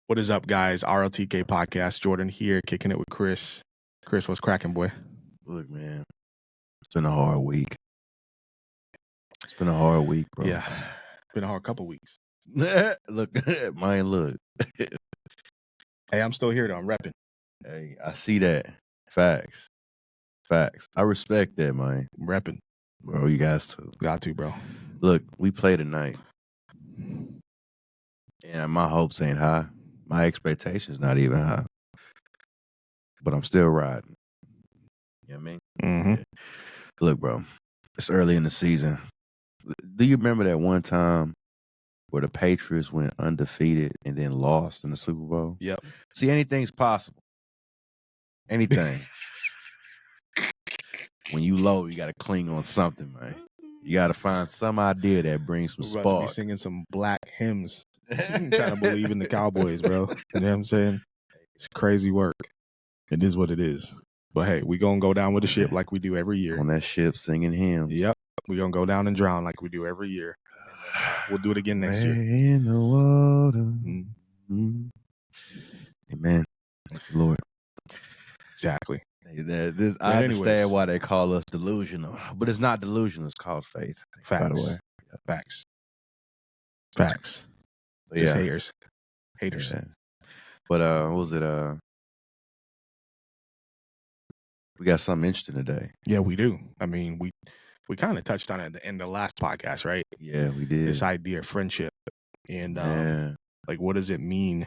What is up, guys? RLTK Podcast. Jordan here, kicking it with Chris. Chris, what's cracking, boy? Look, man, it's been a hard week. It's been a hard week, bro. Yeah, been a hard couple weeks. Look, mine, look. Hey, I'm still here, though. I'm repping. Hey, I see that. Facts. I respect that, man. I'm repping. Bro, you guys too. Got to, bro. Look, we play tonight. And my hopes ain't high. My expectations not even high. But I'm still riding. You know what I mean? Mm-hmm. Yeah. Look, bro, it's early in the season. Do you remember that one time where the Patriots went undefeated and then lost in the Super Bowl? Yep. See, anything's possible. Anything. When you low, you got to cling on something, man. You got to find some idea that brings some We're about to be spark. singing some black hymns. I'm trying to believe in the Cowboys, bro. You know what I'm saying? It's crazy work. It is what it is. But hey, we gonna go down with the ship like we do every year. On that ship singing hymns. Yep. We gonna go down and drown like we do every year. We'll do it again next year. In the water. Mm-hmm. Amen. Thank you, Lord. Exactly. I understand why they call us delusional, but it's not delusional. It's called faith. Facts. By the way. Facts. But just yeah. haters. Yeah. But what was it? We got something interesting today. Yeah, we do. I mean, we kind of touched on it at the end of the last podcast, right? Yeah, we did. This idea of friendship and like, what does it mean?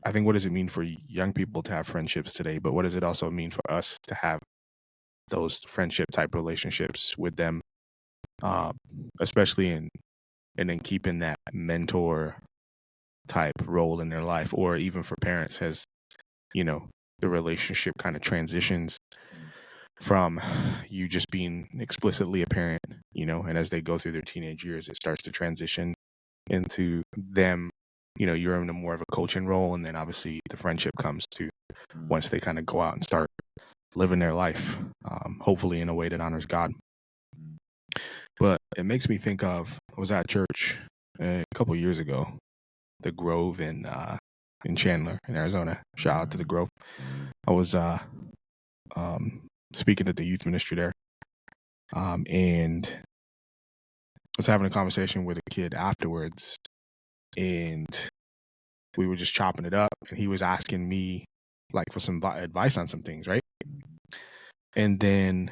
I think, what does it mean for young people to have friendships today? But what does it also mean for us to have those friendship type relationships with them, especially in keeping that mentor type role in their life, or even for parents as, you know, the relationship kind of transitions from you just being explicitly a parent, you know, and as they go through their teenage years, it starts to transition into them, you know, you're in a more of a coaching role, and then obviously the friendship comes to once they kind of go out and start living their life, hopefully in a way that honors God. But it makes me think of, I was at church a couple years ago, the Grove in Chandler, in Arizona. Shout out to the Grove. I was speaking at the youth ministry there, and was having a conversation with a kid afterwards, and we were just chopping it up, and he was asking me like for some advice on some things, right? And then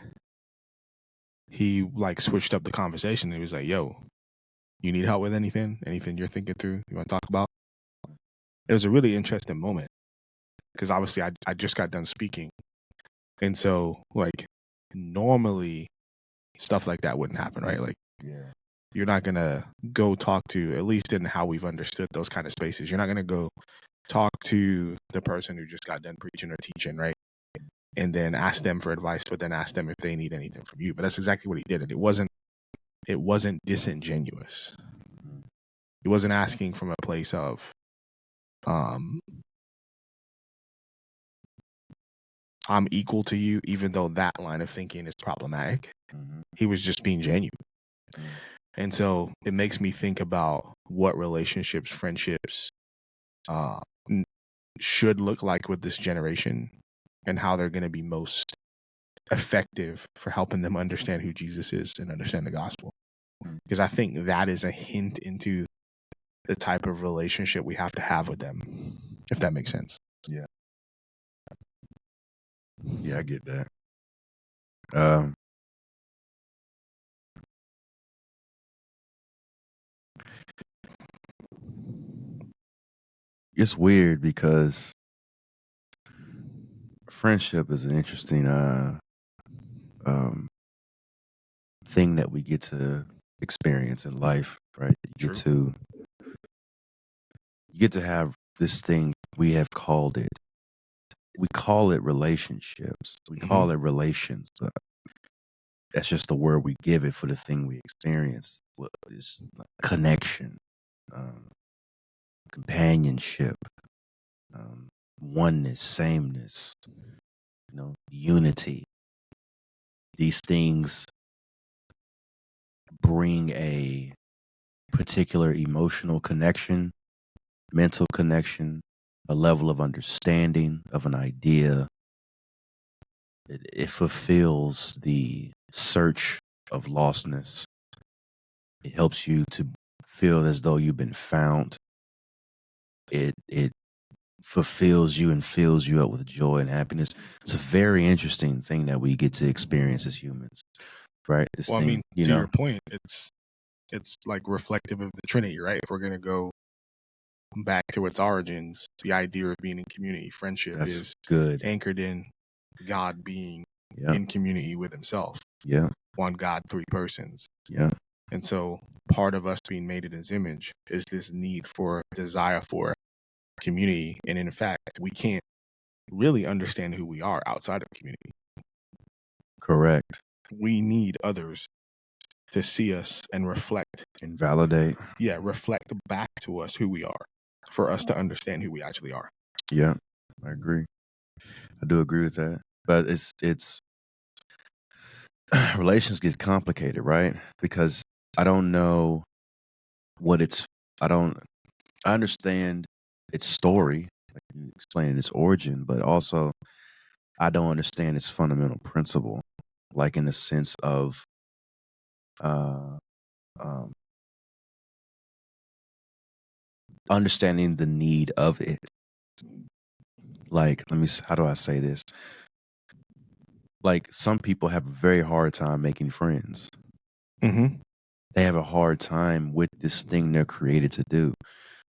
he like switched up the conversation. And he was like, "Yo, you need help with anything you're thinking through, you want to talk about?" It was a really interesting moment because obviously I just got done speaking, and so like normally stuff like that wouldn't happen, right? Like, you're not gonna go talk to, at least in how we've understood those kind of spaces, you're not gonna go talk to the person who just got done preaching or teaching, right? And then ask them for advice, but then ask them if they need anything from you. But that's exactly what he did. And it wasn't disingenuous. He wasn't asking from a place of I'm equal to you, even though that line of thinking is problematic. He was just being genuine. And so it makes me think about what relationships, friendships should look like with this generation, and how they're going to be most effective for helping them understand who Jesus is and understand the gospel. Because I think that is a hint into the type of relationship we have to have with them, if that makes sense. Yeah. Yeah, I get that. It's weird because friendship is an interesting thing that we get to experience in life, right? You get to have this thing, we have called it. We call it relationships. We call it relations, but that's just the word we give it for the thing we experience. What is connection, companionship, oneness, sameness, unity. These things bring a particular emotional connection mental connection, a level of understanding of an idea. It fulfills the search of lostness. It helps you to feel as though you've been found. It fulfills you and fills you up with joy and happiness. It's a very interesting thing that we get to experience as humans, right? This Well, I thing, mean, to your point, it's like reflective of the Trinity, right? If we're gonna go back to its origins, the idea of being in community, friendship that's is good. anchored in God being Yeah, in community with himself. yeah, One God, three persons. yeah. And so part of us being made in his image is this need for desire for community. And in fact, we can't really understand who we are outside of community. Correct. We need others to see us and reflect. And validate. Yeah, reflect back to us who we are for us to understand who we actually are. Yeah, I agree. I do agree with that. But it's relations get complicated, right? Because I don't know what it's I don't I understand its story, like you explaining its origin, but also I don't understand its fundamental principle, like in the sense of uh um understanding the need of it. Like, how do I say this? Like, some people have a very hard time making friends. Mm-hmm. They have a hard time with this thing they're created to do.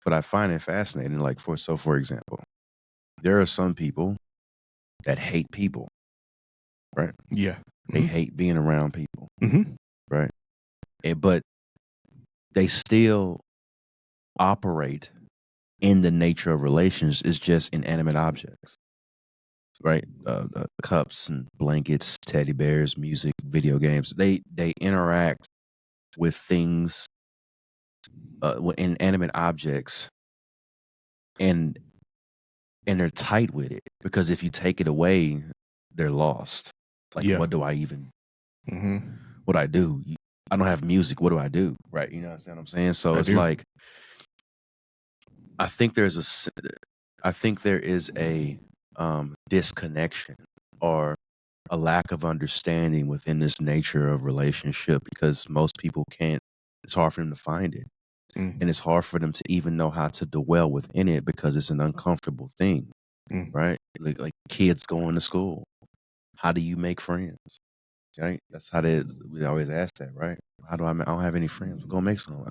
But I find it fascinating. Like, for example, there are some people that hate people, right? Yeah. They Mm-hmm. hate being around people, Mm-hmm. right? But they still operate in the nature of relations is just inanimate objects, right? Cups and blankets, teddy bears, music, video games. They interact with things, with inanimate objects, and they're tight with it because if you take it away, they're lost. Like, Yeah. what do I even? Mm-hmm. What do I do? I don't have music. What do I do? Right? You know what I'm saying? So I it's do. like I think I think there is a disconnection or a lack of understanding within this nature of relationship because most people can't. It's hard for them to find it, Mm. and it's hard for them to even know how to dwell within it because it's an uncomfortable thing, Mm. right? Like kids going to school. How do you make friends? Right? That's how we always ask that, right? How do I don't have any friends. We're gonna make some.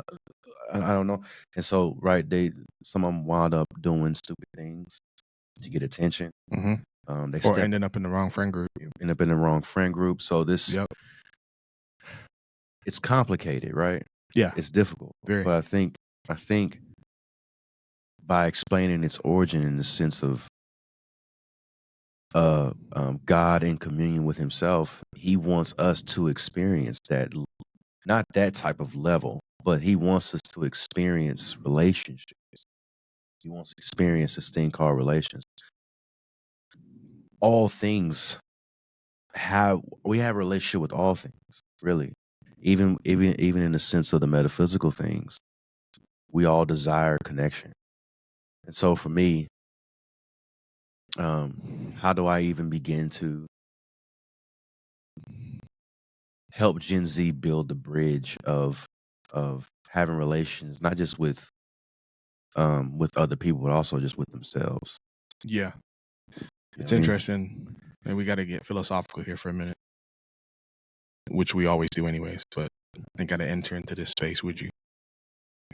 I don't know. And so, right, some of them wound up doing stupid things to get attention. Mm-hmm. They Or step ending up in the wrong friend group. end up in the wrong friend group. So Yep. it's complicated, right? Yeah. It's difficult. Very. But I think by explaining its origin in the sense of God in communion with Himself, He wants us to experience that, not that type of level, but He wants us to experience relationships. He wants to experience this thing called relations. All things we have a relationship with all things, really. Even in the sense of the metaphysical things, we all desire connection. And so for me, how do I even begin to help Gen Z build the bridge of having relations, not just with other people, but also just with themselves? Yeah. You know It's what I mean? interesting. And we got to get philosophical here for a minute, which we always do anyways, but I got to enter into this space with you.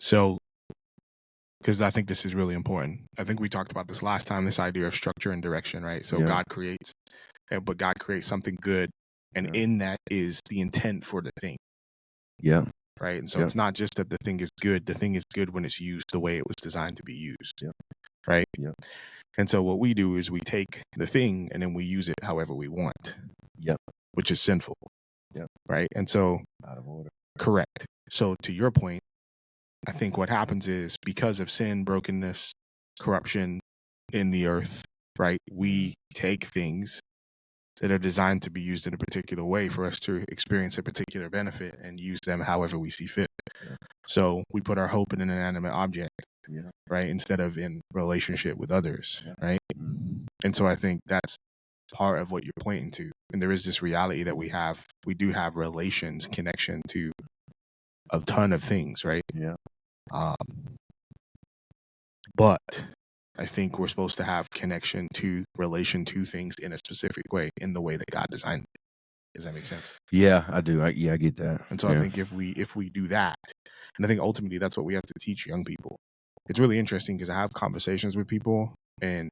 So, because I think this is really important. I think we talked about this last time, this idea of structure and direction, right? So Yeah. God creates, but God creates something good. And Yeah. in that is the intent for the thing. Yeah. Right. And so Yeah. it's not just that the thing is good. The thing is good when it's used the way it was designed to be used. Yeah. Right. Yeah. And so what we do is we take the thing and then we use it however we want. Yep. Which is sinful. Yep. Right. And so Out of order. correct. So to your point, I think what happens is because of sin, brokenness, corruption in the earth, right? We take things that are designed to be used in a particular way for us to experience a particular benefit and use them however we see fit. Yeah. So we put our hope in an inanimate object right? Instead of in relationship with others, right? Mm-hmm. And so I think that's part of what you're pointing to. And there is this reality that we do have relations, connection to a ton of things, right? Yeah. Um, but I think we're supposed to have connection to relation to things in a specific way, in the way that God designed it. Does that make sense? Yeah, I do. I get that. And so I think if we do that, and I think ultimately that's what we have to teach young people. It's really interesting because I have conversations with people, and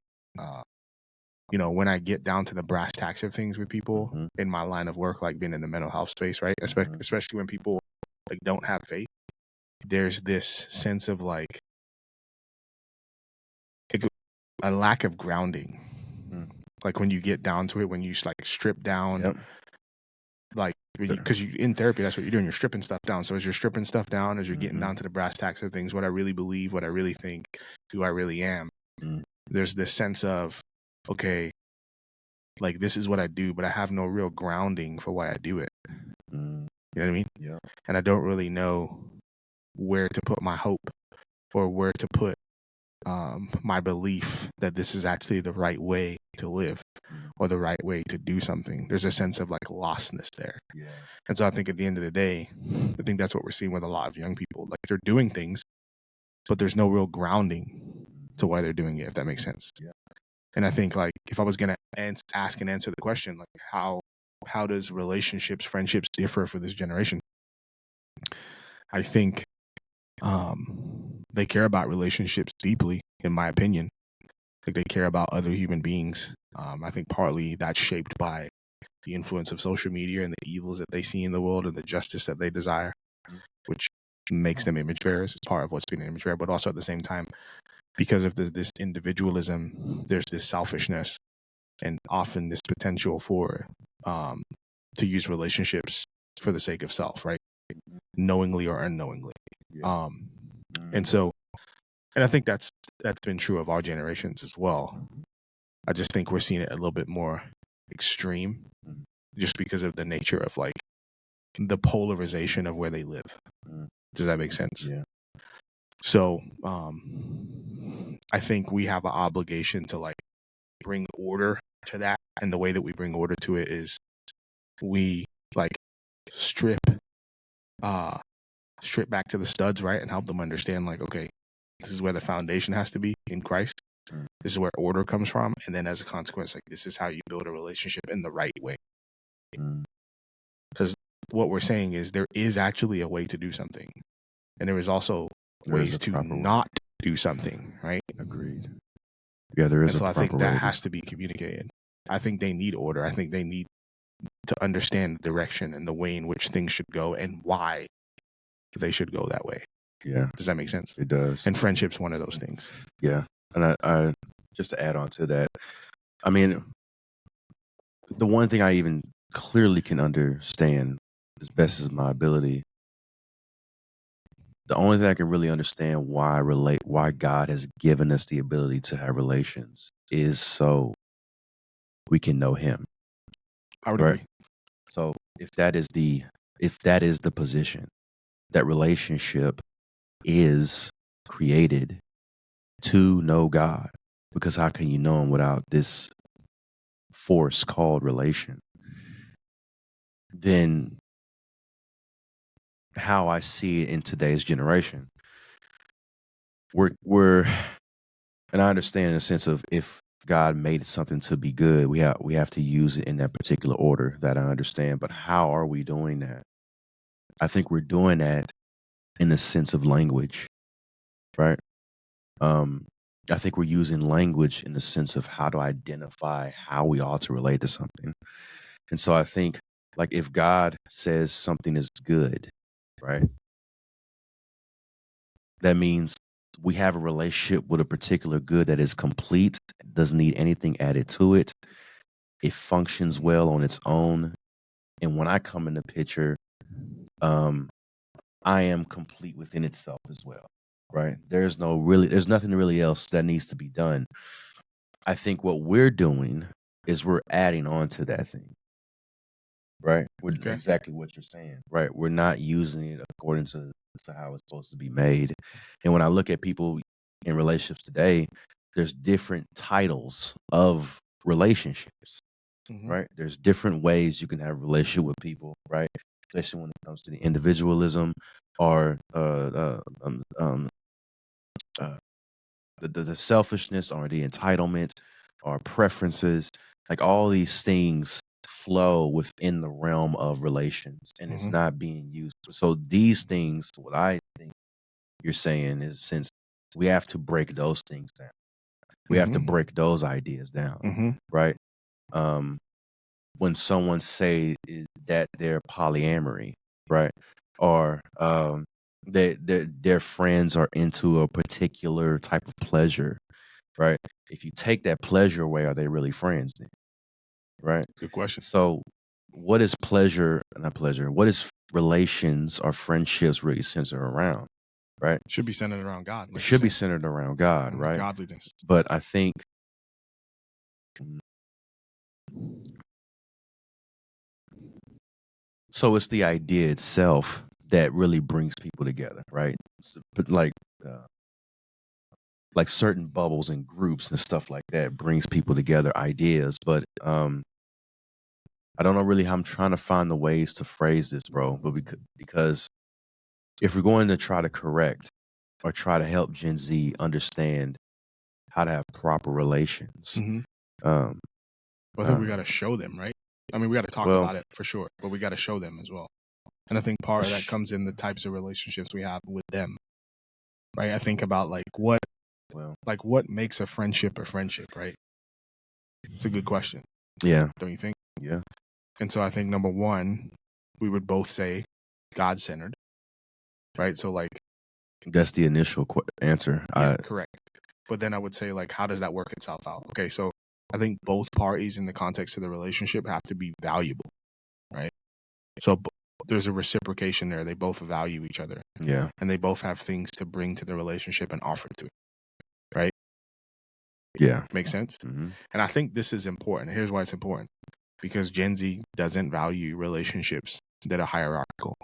you know, when I get down to the brass tacks of things with people in my line of work, like being in the mental health space, right? Especially when people like don't have faith, there's this sense of like a lack of grounding. Like when you get down to it, when you like strip down, like because you in therapy, that's what you're doing. You're stripping stuff down. So as you're stripping stuff down, as you're getting down to the brass tacks of things, what I really believe, what I really think, who I really am, there's this sense of, okay, like this is what I do, but I have no real grounding for why I do it. You know what I mean? Yeah. And I don't really know where to put my hope or where to put my belief that this is actually the right way to live or the right way to do something. There's a sense of like lostness there. Yeah. And so I think at the end of the day, I think that's what we're seeing with a lot of young people. Like they're doing things, but there's no real grounding to why they're doing it, if that makes sense. Yeah. And I think like if I was going to ask and answer the question, like how does relationships, friendships differ for this generation? I think they care about relationships deeply, in my opinion. Like they care about other human beings. I think partly that's shaped by the influence of social media and the evils that they see in the world and the justice that they desire, which makes them image bearers. It's part of what's being an image bearer, but also at the same time, because of this individualism, there's this selfishness and often this potential for to use relationships for the sake of self, right? Knowingly or unknowingly. And so, and I think that's been true of our generations as well. I just think we're seeing it a little bit more extreme just because of the nature of like the polarization of where they live. Does that make sense? Yeah. So I think we have an obligation to like bring order to that. And the way that we bring order to it is we like strip back to the studs, right? And help them understand like, okay, this is where the foundation has to be in Christ. This is where order comes from. And then as a consequence, like this is how you build a relationship in the right way. Because what we're saying is there is actually a way to do something. And there is also ways to not do something, right? Agreed. Yeah, there is and so a proper I think that way has to be communicated. I think they need order. I think they need to understand the direction and the way in which things should go and why they should go that way. Yeah. Does that make sense? It does. And friendship's one of those things. Yeah. And I just to add on to that, I mean, the one thing I even clearly can understand as best as my ability, the only thing I can really understand why God has given us the ability to have relations is so we can know him. I would agree. So if that is the position, that relationship is created to know God, because how can you know him without this force called relation? Then how I see it in today's generation, we're and I understand in the sense of if God made something to be good, we have to use it in that particular order. That I understand, but how are we doing that? I think we're doing that in the sense of language, right? I think we're using language in the sense of how to identify how we ought to relate to something. And so I think, like, if God says something is good, right, that means we have a relationship with a particular good that is complete, doesn't need anything added to it. It functions well on its own. And when I come in the picture, I am complete within itself as well, right? There's nothing really else that needs to be done. I think what we're doing is we're adding on to that thing, right? Okay. Exactly what you're saying, right? We're not using it according to how it's supposed to be made. And when I look at people in relationships today, there's different titles of relationships, right? There's different ways you can have a relationship with people, right? Especially when it comes to the individualism or the selfishness or the entitlement or preferences. Like all these things flow within the realm of relations, and it's not being used. So these things, what I think you're saying is, since we have to break those things down, we have to break those ideas down, right? When someone that they're polyamory, right, or their friends are into a particular type of pleasure, right? If you take that pleasure away, are they really friends then? Right? Good question. So what is pleasure, not pleasure, what is relations or friendships really centered around? Right? Should be centered around God. It Like should be centered around God, right? godliness. But I think so it's the idea itself that really brings people together, right? But like certain bubbles and groups and stuff like that brings people together, ideas. But I don't know really how I'm trying to find the ways to phrase this, bro. But because if we're going to try to correct or try to help Gen Z understand how to have proper relations, Well, I think we got to show them, right? I mean, we got to talk about it for sure, but we got to show them as well. And I think part of that comes in the types of relationships we have with them, right? I think about like what makes a friendship, right? It's a good question. Yeah. Don't you think? Yeah. And so I think number one, we would both say God-centered, right? So like that's the initial answer. Yeah, correct. But then I would say like, how does that work itself out? Okay, so I think both parties in the context of the relationship have to be valuable, right? So there's a reciprocation there. They both value each other. Yeah. And they both have things to bring to the relationship and offer to it, right? Yeah. Makes sense? And I think this is important. Here's why it's important. Because Gen Z doesn't value relationships that are hierarchical,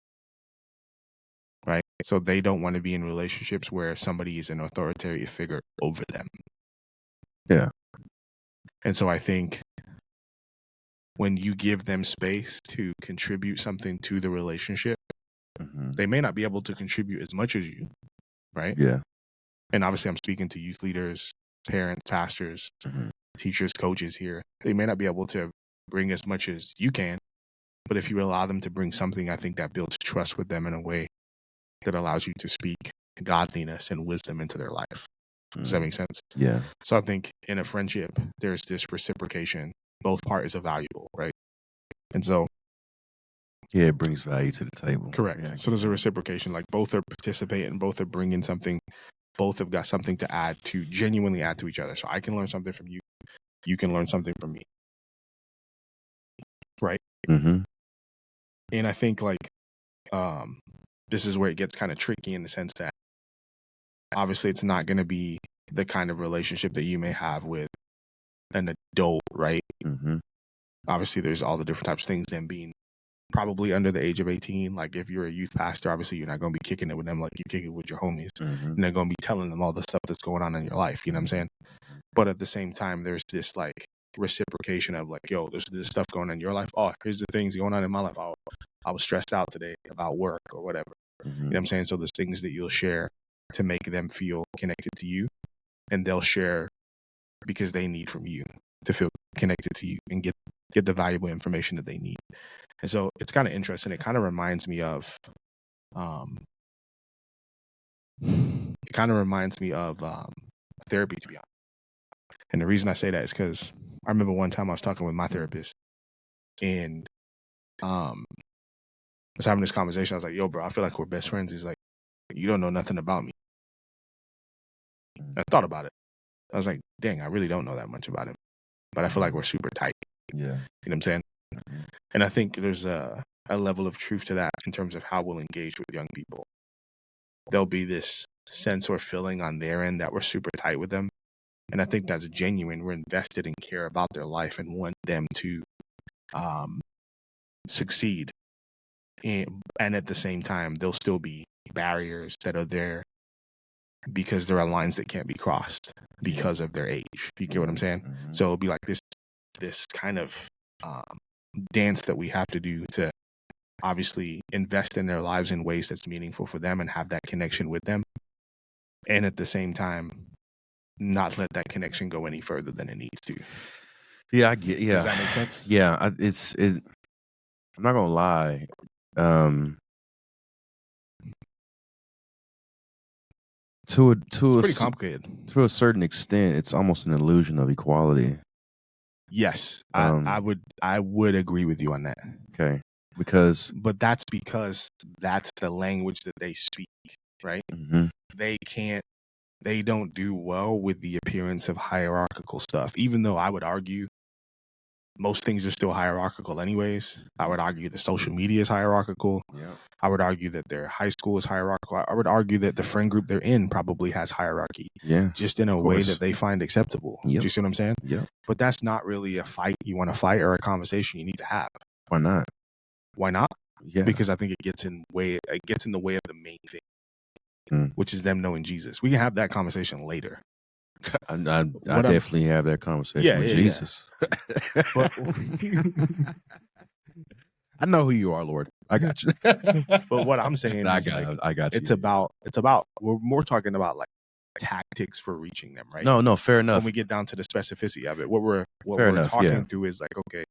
right? So they don't want to be in relationships where somebody is an authoritarian figure over them. Yeah. And so I think when you give them space to contribute something to the relationship, they may not be able to contribute as much as you, right? Yeah. And obviously I'm speaking to youth leaders, parents, pastors, teachers, coaches here. They may not be able to bring as much as you can, but if you allow them to bring something, I think that builds trust with them in a way that allows you to speak godliness and wisdom into their life. Does that make sense? Yeah. So I think in a friendship, there's this reciprocation. Both parties are valuable, right? And so yeah, it brings value to the table. Correct. Yeah, so there's a reciprocation. Like both are participating, both are bringing something, both have got something to add to genuinely add to each other. So I can learn something from you. You can learn something from me. Right. And I think like this is where it gets kind of tricky in the sense that obviously it's not going to be the kind of relationship that you may have with an adult, right? Obviously there's all the different types of things, them being probably under the age of 18. Like if you're a youth pastor, obviously you're not going to be kicking it with them like you kick it with your homies. You're not going to be telling them all the stuff that's going on in your life. You know what I'm saying? But at the same time, there's this like reciprocation of like, yo, there's this stuff going on in your life. Oh, here's the things going on in my life. Oh, I was stressed out today about work or whatever. You know what I'm saying? So there's things that you'll share to make them feel connected to you, and they'll share because they need from you to feel connected to you and get the valuable information that they need. And so it's kind of interesting. It kind of reminds me of therapy, to be honest. And the reason I say that is because I remember one time I was talking with my therapist, and I was having this conversation. I was like, yo, bro, I feel like we're best friends. He's like, you don't know nothing about me. I thought about it. I was like, dang, I really don't know that much about him, but I feel like we're super tight. Yeah. You know what I'm saying? And I think there's a level of truth to that in terms of how we'll engage with young people. There'll be this sense or feeling on their end that we're super tight with them. And I think that's genuine. We're invested and care about their life and want them to succeed. And at the same time, there'll still be barriers that are there because there are lines that can't be crossed because of their age. You get what I'm saying? Mhm. So it'll be like this kind of dance that we have to do to obviously invest in their lives in ways that's meaningful for them and have that connection with them, and at the same time not let that connection go any further than it needs to. Yeah, I get. Yeah, Does that make sense? Yeah, I'm not gonna lie. To It's pretty complicated. to a certain extent, it's almost an illusion of equality. Yes, I would agree with you on that. Okay, because But that's because that's the language that they speak, right? Mhm. They don't do well with the appearance of hierarchical stuff, even though I would argue most things are still hierarchical anyways. I would argue that social media is hierarchical. Yeah. I would argue that their high school is hierarchical. I would argue that the friend group they're in probably has hierarchy, Yeah, just in a of way course. that they find acceptable. Yep. Do you see what I'm saying? Yep. But that's not really a fight you want to fight or a conversation you need to have. Why not? Why not? Yeah. Because I think it gets in the way of the main thing, which is them knowing Jesus. We can have that conversation later. I definitely have that conversation with Jesus. Yeah. But I know who you are, Lord. I got you. But what I'm saying is, I got you. It's about we're more talking about like tactics for reaching them, right? No, fair enough. When we get down to the specificity of it, what we're enough, talking through is like, okay,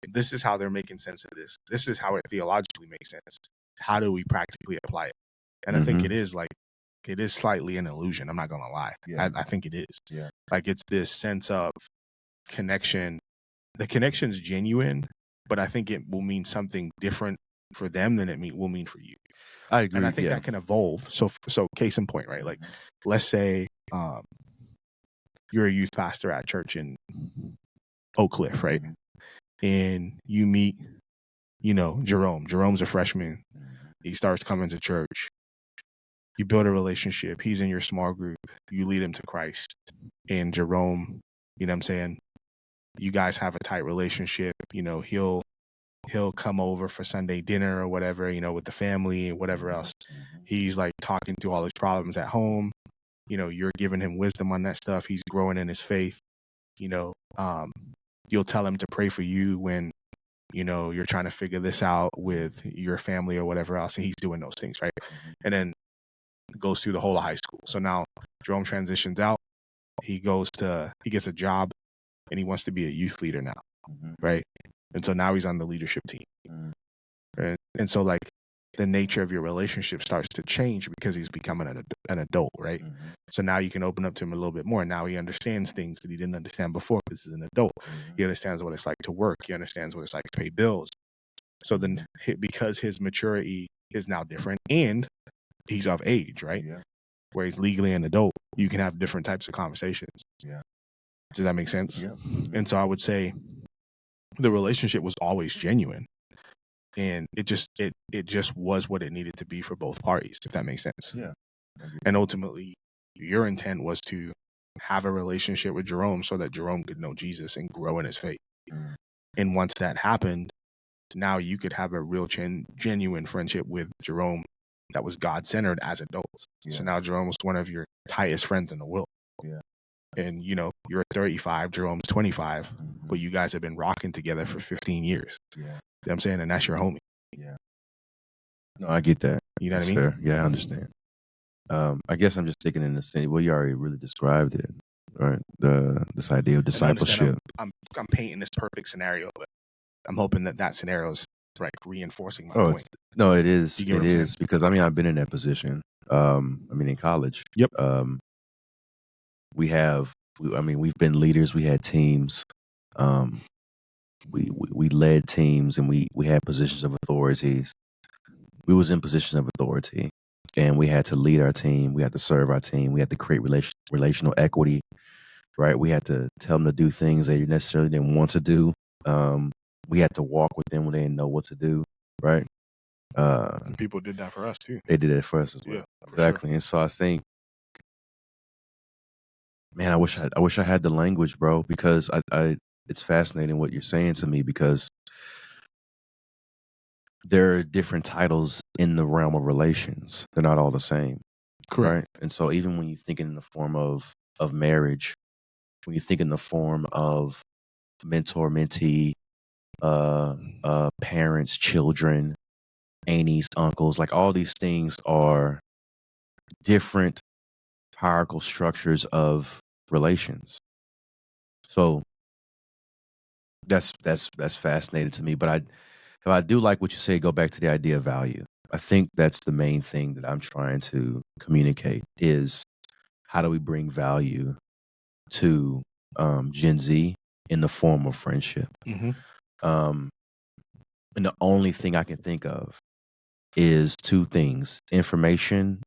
this is how they're making sense of this. This is how it theologically makes sense. How do we practically apply it? And I think it is slightly an illusion. I'm not gonna lie. Yeah. I think it is. Yeah. Like it's this sense of connection. The connection's genuine, but I think it will mean something different for them than it will mean for you. I agree. And I think that can evolve. So case in point, right? Like, let's say you're a youth pastor at church in Oak Cliff, right? And you meet, Jerome. Jerome's a freshman. He starts coming to church. You build a relationship. He's in your small group. You lead him to Christ. And Jerome, you know what I'm saying? You guys have a tight relationship. He'll come over for Sunday dinner or whatever, with the family and whatever else. He's like talking through all his problems at home. You're giving him wisdom on that stuff. He's growing in his faith. You'll tell him to pray for you when, you're trying to figure this out with your family or whatever else. And he's doing those things, right? And then goes through the whole of high school. So now Jerome transitions out. He gets a job and he wants to be a youth leader now, right? And so now he's on the leadership team. Right? And so like the nature of your relationship starts to change because he's becoming an adult, right? So now you can open up to him a little bit more. Now he understands things that he didn't understand before because he's an adult. He understands what it's like to work. He understands what it's like to pay bills. So then because his maturity is now different and he's of age, right? Yeah. Where he's legally an adult, you can have different types of conversations. Yeah. Does that make sense? Yeah. And so I would say the relationship was always genuine. And it just was what it needed to be for both parties, if that makes sense. Yeah. And ultimately, your intent was to have a relationship with Jerome so that Jerome could know Jesus and grow in his faith. And once that happened, now you could have a real genuine friendship with Jerome that was God-centered as adults. Yeah. So now Jerome was one of your tightest friends in the world. Yeah. And, you're 35, Jerome's 25, but you guys have been rocking together for 15 years. Yeah. You know what I'm saying? And that's your homie. Yeah. No, I get that. You know that's what I mean? Fair. Yeah, I understand. I guess I'm just thinking in the same, well, you already really described it, right? This idea of discipleship. I'm painting this perfect scenario, but I'm hoping that scenario is like reinforcing my point. No, it is. It is because I've been in that position. In college. Yep. We've been leaders. We had teams. We led teams, and we had positions of authorities. We was in positions of authority, and we had to lead our team. We had to serve our team. We had to create relational equity, right? We had to tell them to do things they necessarily didn't want to do. We had to walk with them when they didn't know what to do, right? And people did that for us too. They did it for us as well. Yeah, exactly. Sure. And so I think, man, I wish I had the language, bro, because it's fascinating what you're saying to me, because there are different titles in the realm of relations. They're not all the same. Correct. right? And so even when you think in the form of marriage, when you think in the form of mentor, mentee, parents, children, aunties, uncles, like all these things are different hierarchical structures of relations. So that's fascinating to me. But I do like what you say. Go back to the idea of value. I think that's the main thing that I'm trying to communicate is how do we bring value to Gen Z in the form of friendship. Mm-hmm. And the only thing I can think of is two things: information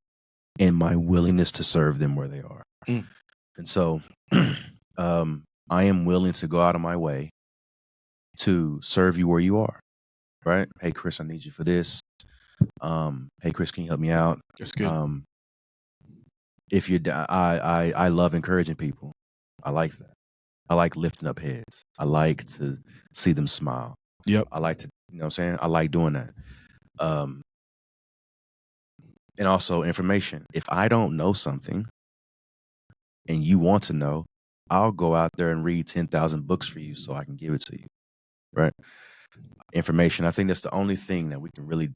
and my willingness to serve them where they are. Mm. And so I am willing to go out of my way to serve you where you are. Right? Hey, Chris, I need you for this. Hey, Chris, can you help me out? That's good. If you're, I love encouraging people. I like that. I like lifting up heads. I like to see them smile. Yep. I like to, you know what I'm saying? I like doing that. And also information. If I don't know something and you want to know, I'll go out there and read 10,000 books for you so I can give it to you. Right? Information. I think that's the only thing that we can really,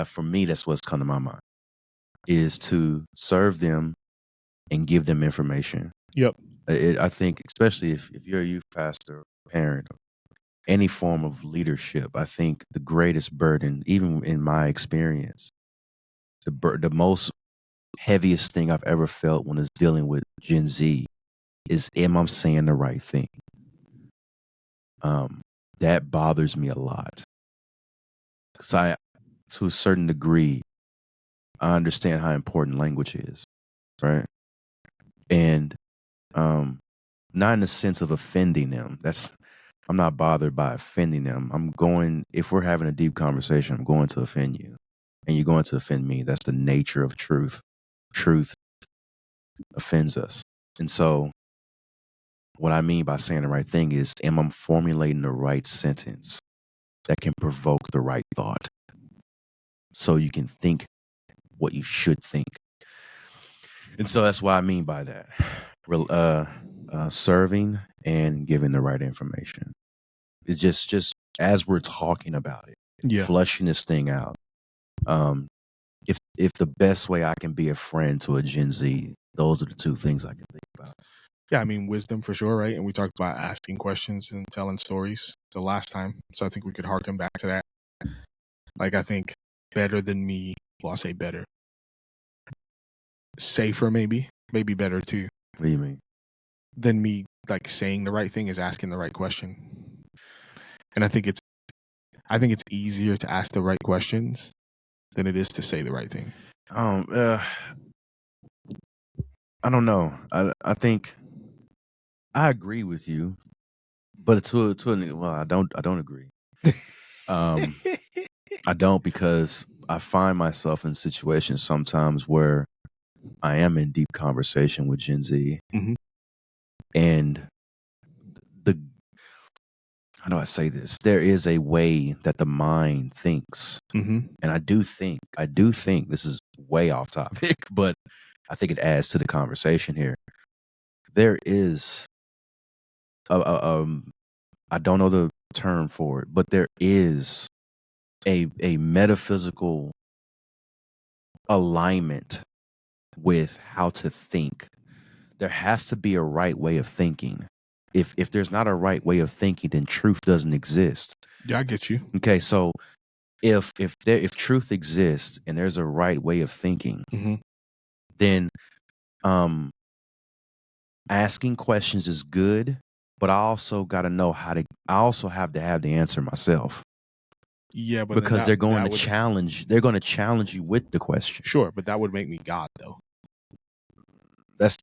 for me, that's what's come to my mind, is to serve them and give them information. Yep. I think, especially if you're a youth pastor, parent, any form of leadership, I think the greatest burden, even in my experience, the most heaviest thing I've ever felt when it's dealing with Gen Z is, am I saying the right thing? That bothers me a lot. Because to a certain degree, I understand how important language is, right? And not in the sense of offending them. I'm not bothered by offending them. If we're having a deep conversation, I'm going to offend you. And you're going to offend me. That's the nature of truth. Truth offends us. And so what I mean by saying the right thing is, am I formulating the right sentence that can provoke the right thought so you can think what you should think? And so that's what I mean by that. Serving and giving the right information. It's just as we're talking about it, Yeah. flushing this thing out. If the best way I can be a friend to a Gen Z, those are the two things I can think about. Yeah, I mean, wisdom for sure, right? And we talked about asking questions and telling stories the last time. So I think we could harken back to that. Like, I think better than me, well, I'll say better. Safer, maybe better too, What do you mean? than me, like, saying the right thing is asking the right question. And I think it's easier to ask the right questions than it is to say the right thing. I don't know. I think I agree with you, but well, I don't agree. I don't, because I find myself in situations sometimes where I am in deep conversation with Gen Z, Mhm. and how do I say this? There is a way that the mind thinks, Mhm. and I do think this is way off topic, but I think it adds to the conversation here. There is, I don't know the term for it, but there is a metaphysical alignment with how to think. There has to be a right way of thinking. If there's not a right way of thinking, then truth doesn't exist. Yeah, I get you. Okay, so if truth exists and there's a right way of thinking, Mhm. then asking questions is good, but I also got to know I also have to have the answer myself. Yeah, but then Because they're going that to would, challenge you with the question. sure, but that would make me God, though. That's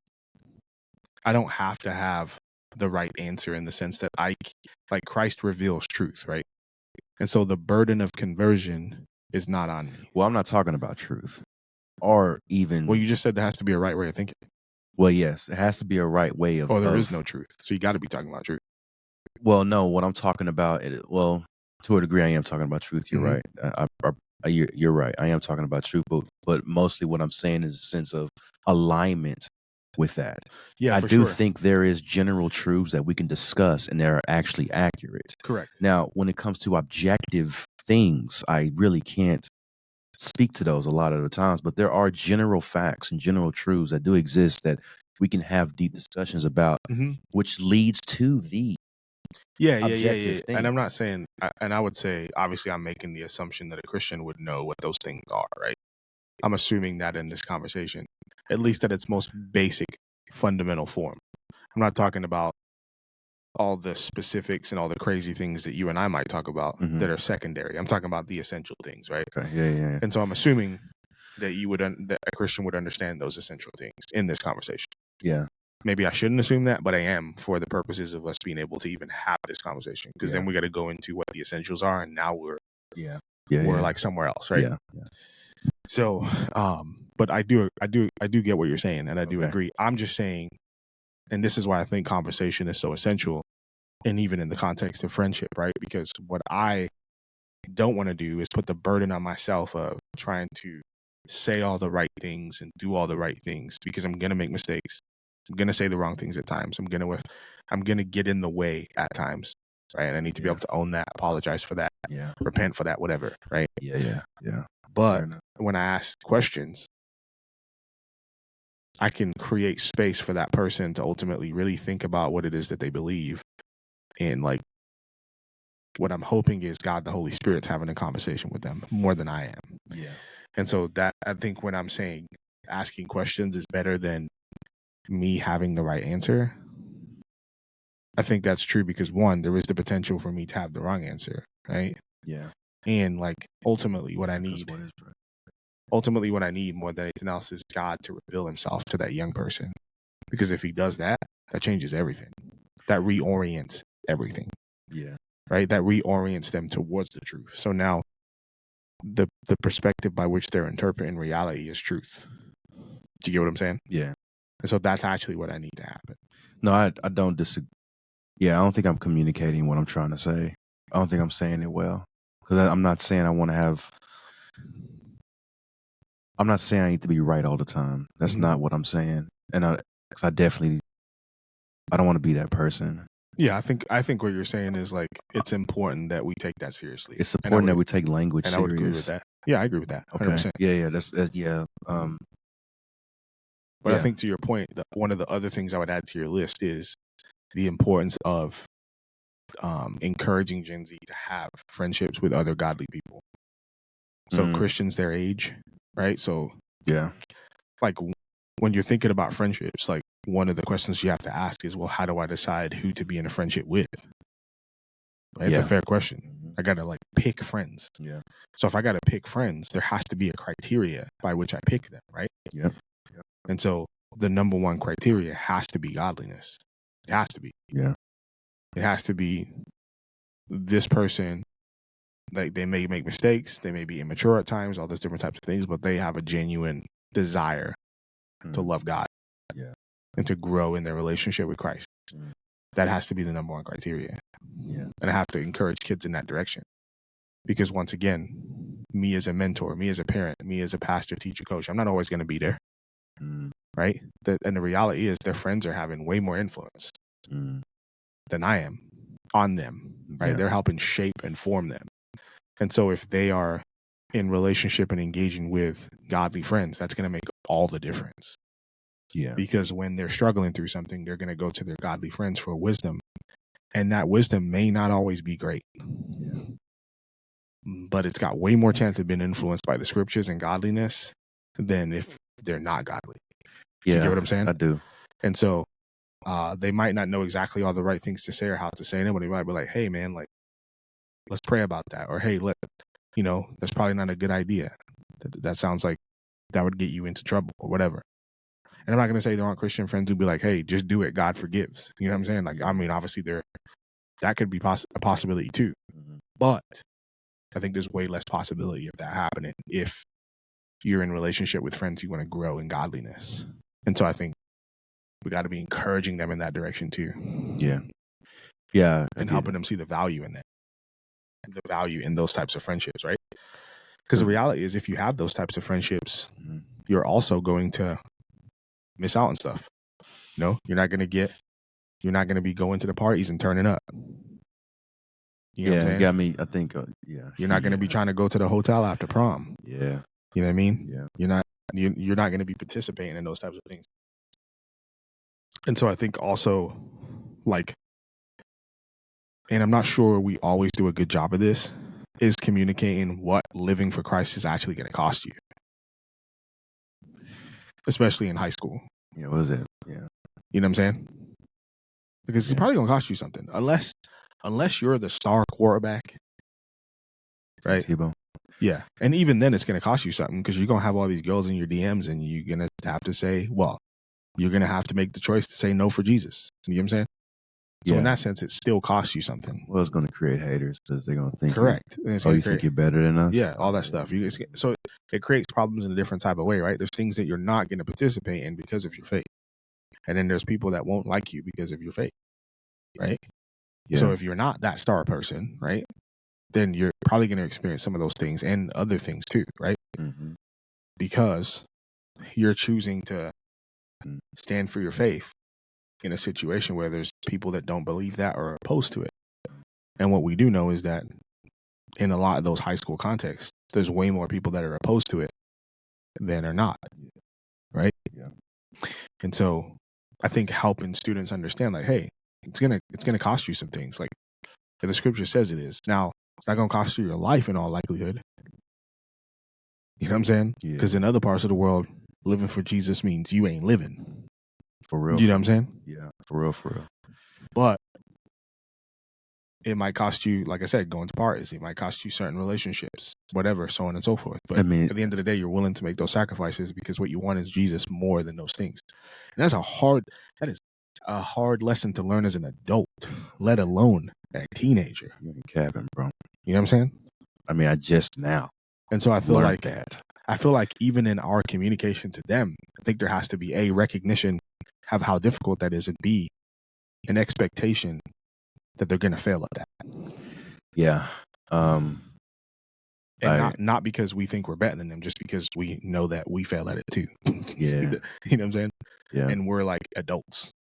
I don't have to have the right answer in the sense that like Christ reveals truth, right? And so the burden of conversion is not on me. well, I'm not talking about truth, or even, Well, you just said there has to be a right way of thinking. well, yes, it has to be a right way of. Oh, there is no truth. So you got to be talking about truth. Well, no, what I'm talking about, well, to a degree, I am talking about truth. You're Mhm. right. I You're right. I am talking about truth, but mostly what I'm saying is a sense of alignment with that. Yeah, I for do sure. think there is general truths that we can discuss and that are actually accurate. Correct. Now, when it comes to objective things, I really can't speak to those a lot of the times, but there are general facts and general truths that do exist that we can have deep discussions about, Mm-hmm. which leads to the Yeah. objective thing. And I'm not saying, and I would say, obviously, I'm making the assumption that a Christian would know what those things are, right? I'm assuming that in this conversation, at least at its most basic, fundamental form. I'm not talking about all the specifics and all the crazy things that you and I might talk about that are secondary. I'm talking about the essential things, right? Okay. Yeah. And so I'm assuming that that a Christian would understand those essential things in this conversation. Yeah. Maybe I shouldn't assume that, but I am for the purposes of us being able to even have this conversation. Because then we got to go into what the essentials are, and now we're like somewhere else, right? Yeah. So, but I do get what you're saying, and I do agree. I'm just saying, and this is why I think conversation is so essential, and even in the context of friendship, right? Because what I don't want to do is put the burden on myself of trying to say all the right things and do all the right things, because I'm gonna make mistakes. I'm gonna say the wrong things at times. I'm gonna get in the way at times, right? And I need to be able to own that, apologize for that, repent for that, whatever, right? Yeah. But when I ask questions, I can create space for that person to ultimately really think about what it is that they believe. And like, what I'm hoping is God, the Holy Spirit's having a conversation with them more than I am. Yeah. And so that, I think when I'm saying asking questions is better than me having the right answer, I think that's true because, one, there is the potential for me to have the wrong answer, right? Yeah. And like, ultimately what I need more than anything else is God to reveal himself to that young person. Because if he does that, that changes everything. That reorients everything. Yeah. Right? That reorients them towards the truth. So now the perspective by which they're interpreting reality is truth. Do you get what I'm saying? Yeah. And so that's actually what I need to happen. No, I don't disagree. Yeah, I don't think I'm communicating what I'm trying to say. I don't think I'm saying it well. Because I'm not saying I'm not saying I need to be right all the time. That's not what I'm saying. And I don't want to be that person. Yeah, I think what you're saying is like, it's important that we take that seriously. It's important that we take language serious. And I would agree with that. Yeah, I agree with that. 100%. Okay. Yeah. That's yeah. But I think to your point, one of the other things I would add to your list is the importance of encouraging Gen Z to have friendships with other godly people. So Christians their age, right? So like, when you're thinking about friendships, like, one of the questions you have to ask is, well, how do I decide who to be in a friendship with? Right? It's a fair question. I gotta like pick friends. Yeah. So if I gotta pick friends, there has to be a criteria by which I pick them, right? Yeah. And so the number one criteria has to be godliness. It has to be. Yeah. It has to be this person. Like, they may make mistakes, they may be immature at times, all those different types of things, but they have a genuine desire to love God and to grow in their relationship with Christ. That has to be the number one criteria. Yeah. And I have to encourage kids in that direction. Because once again, me as a mentor, me as a parent, me as a pastor, teacher, coach, I'm not always going to be there. Right? And the reality is their friends are having way more influence than I am on them. Right? Yeah. They're helping shape and form them. And so if they are in relationship and engaging with godly friends, that's going to make all the difference. Yeah. Because when they're struggling through something, they're going to go to their godly friends for wisdom. And that wisdom may not always be great. Yeah. But it's got way more chance of being influenced by the scriptures and godliness than if they're not godly. Yeah. You get what I'm saying? I do. And so they might not know exactly all the right things to say or how to say them, but they might be like, hey, man, like, let's pray about that. Or, hey, that's probably not a good idea. That sounds like that would get you into trouble or whatever. And I'm not going to say there aren't Christian friends who be like, hey, just do it. God forgives. You know what I'm saying? Like, I mean, obviously that could be a possibility too. But I think there's way less possibility of that happening if you're in relationship with friends who want to grow in godliness. And so I think we got to be encouraging them in that direction too. Yeah. Yeah. And helping them see the value in that. The value in those types of friendships, right? Because the reality is, if you have those types of friendships, Mm-hmm. you're also going to miss out on stuff. No, you're not going to be going to the parties and turning up. You know what I'm saying? You got me. I think, yeah. You're not going to be trying to go to the hotel after prom. Yeah. You know what I mean? Yeah. You're not going to be participating in those types of things. And so I think also, like, and I'm not sure we always do a good job of this, is communicating what living for Christ is actually going to cost you, especially in high school. Yeah, what is it? Yeah. You know what I'm saying? Because it's probably going to cost you something, unless you're the star quarterback, right? Tebow. Yeah, and even then, it's going to cost you something because you're going to have all these girls in your DMs, and you're going to have to say, well, you're going to have to make the choice to say no for Jesus. You know what I'm saying? So in that sense, it still costs you something. Well, it's going to create haters because they're going to think. Correct. You think you're better than us? Yeah, all that stuff. So it creates problems in a different type of way, right? There's things that you're not going to participate in because of your faith. And then there's people that won't like you because of your faith, right? Yeah. So if you're not that star person, right, then you're probably going to experience some of those things and other things too, right? Mm-hmm. Because you're choosing to stand for your faith in a situation where there's people that don't believe that or are opposed to it. And what we do know is that in a lot of those high school contexts, there's way more people that are opposed to it than are not, right? Yeah. And so I think helping students understand, like, hey, it's gonna cost you some things, like the scripture says it is. Now, it's not gonna cost you your life in all likelihood. You know what I'm saying? Because in other parts of the world, living for Jesus means you ain't living. For real. You know what I'm saying? Yeah, for real. But it might cost you, like I said, going to parties. It might cost you certain relationships, whatever, so on and so forth. But at the end of the day, you're willing to make those sacrifices because what you want is Jesus more than those things. And that is a hard lesson to learn as an adult, let alone a teenager. You ain't capping, bro. You know what I'm saying? I mean, I just now. And so I feel like that. I feel like even in our communication to them, I think there has to be a recognition of how difficult that is, and B, an expectation that they're going to fail at that. Yeah. And not because we think we're better than them, just because we know that we fail at it too. Yeah. You know what I'm saying? Yeah. And we're like adults.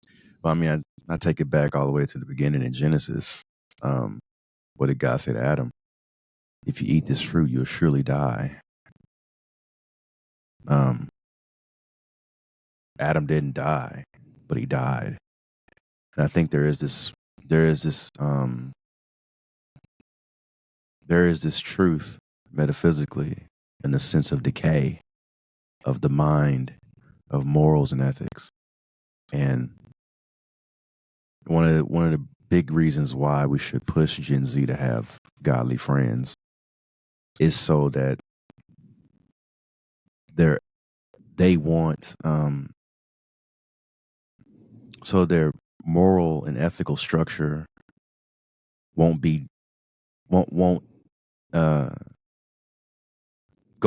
Well, I mean, I take it back all the way to the beginning in Genesis. What did God say to Adam? If you eat this fruit, you'll surely die. Adam didn't die, but he died. And I think there is this truth metaphysically in the sense of decay of the mind, of morals and ethics. And one of the big reasons why we should push Gen Z to have godly friends is so that they want so their moral and ethical structure won't go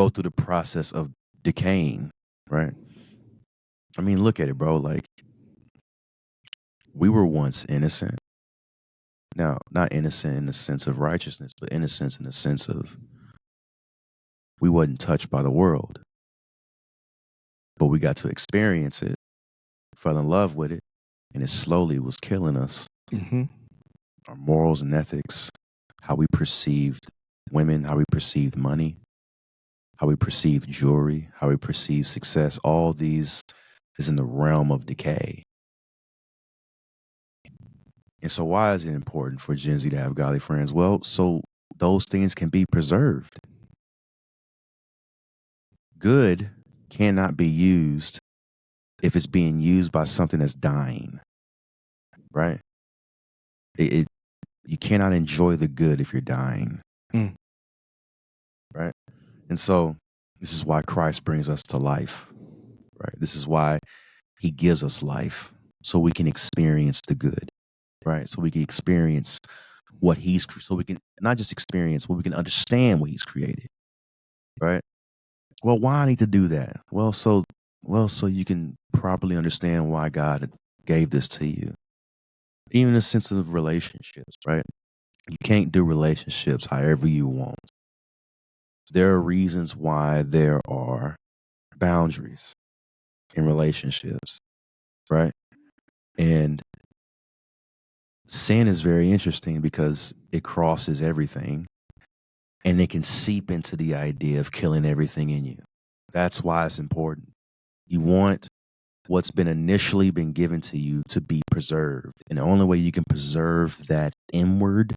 through the process of decaying, right? I mean, look at it, bro. Like, we were once innocent. Now, not innocent in the sense of righteousness, but innocence in the sense of we wasn't touched by the world. But we got to experience it, fell in love with it, and it slowly was killing us. Mm-hmm. Our morals and ethics, how we perceived women, how we perceived money, how we perceive jewelry, how we perceive success, all these is in the realm of decay. And so why is it important for Gen Z to have godly friends? Well, so those things can be preserved. Good cannot be used if it's being used by something that's dying, right? You cannot enjoy the good if you're dying, right? And so this is why Christ brings us to life, right? This is why he gives us life so we can experience the good, right? So we can experience so we can not just experience, but we can understand what he's created, right? Well, why I need to do that? Well, so you can properly understand why God gave this to you. Even in the sense of relationships, right? You can't do relationships however you want. there are reasons why there are boundaries in relationships, right? And sin is very interesting because it crosses everything and it can seep into the idea of killing everything in you. That's why it's important. You want what's been initially been given to you to be preserved. And the only way you can preserve that inward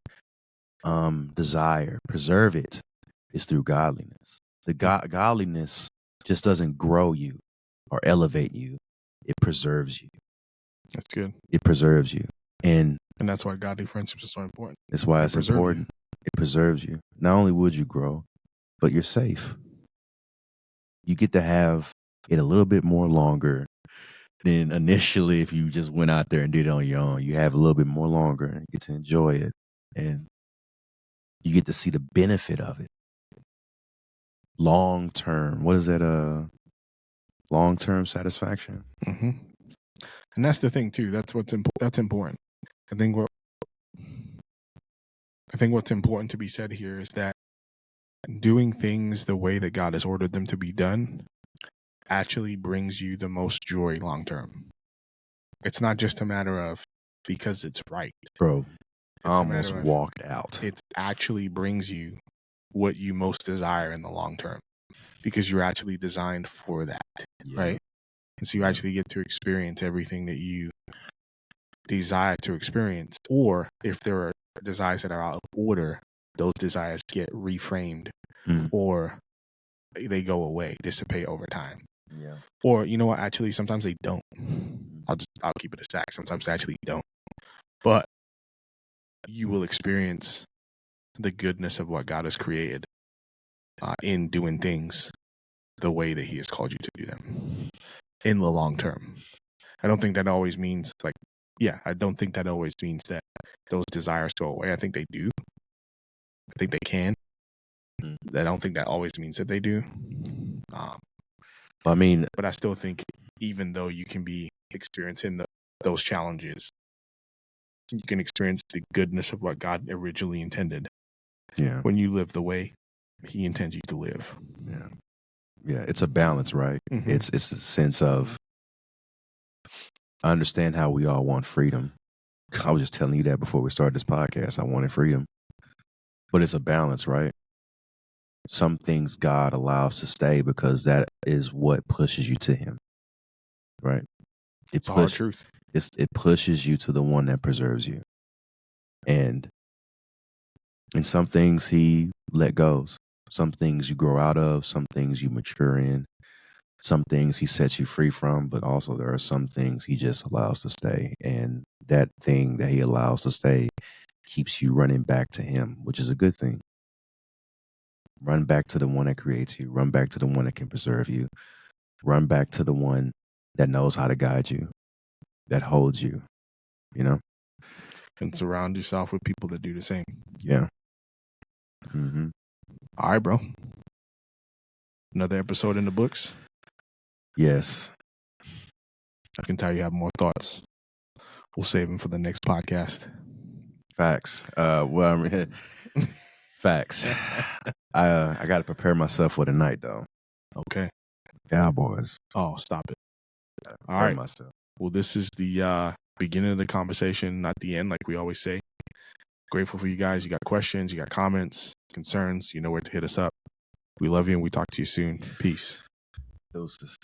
desire, preserve it, is through godliness. The godliness just doesn't grow you or elevate you. It preserves you. That's good. It preserves you. And that's why godly friendships are so important. that's why it's important. It preserves you. Not only would you grow, but you're safe. You get to have it a little bit more longer than initially if you just went out there and did it on your own. You have a little bit more longer and you get to enjoy it. And you get to see the benefit of it. Long term. What is that? Long term satisfaction. Mm-hmm. And that's the thing too. That's that's important. I think what's important to be said here is that doing things the way that God has ordered them to be done actually brings you the most joy long term. It's not just a matter of because it's right. Bro, I It's almost walked out. It actually brings you what you most desire in the long term because you're actually designed for that, right? And so you actually get to experience everything that you desire to experience. Or if there are desires that are out of order, those desires get reframed or they go away, dissipate over time. Yeah. Or you know what? Actually, sometimes they don't. I'll keep it a stack. Sometimes they actually don't. But you will experience the goodness of what God has created in doing things the way that He has called you to do them in the long term. I don't think that always means I don't think that always means that those desires go away. I think they do. I think they can. I don't think that always means that they do. But I still think even though you can be experiencing those challenges, you can experience the goodness of what God originally intended. Yeah. When you live the way He intends you to live. Yeah. Yeah. It's a balance, right? Mm-hmm. It's a sense of, I understand how we all want freedom. I was just telling you that before we started this podcast. I wanted freedom. But it's a balance, right? Some things God allows to stay because that is what pushes you to Him, right? It's a hard truth. It pushes you to the one that preserves you. And some things He let goes. Some things you grow out of. Some things you mature in. Some things He sets you free from. But also there are some things He just allows to stay. And that thing that He allows to stay keeps you running back to Him, which is a good thing. Run back to the one that creates you. Run back to the one that can preserve you. Run back to the one that knows how to guide you, that holds you, you know? And surround yourself with people that do the same. Yeah. Mm-hmm. All right, bro. Another episode in the books? Yes. I can tell you have more thoughts. We'll save them for the next podcast. Facts. Facts. I got to prepare myself for the night, though. Okay. Cowboys. Oh, stop it. All right. Myself. Well, this is the beginning of the conversation, not the end, like we always say. Grateful for you guys. You got questions, you got comments, concerns, you know where to hit us up. We love you and we talk to you soon. Peace. Deuces.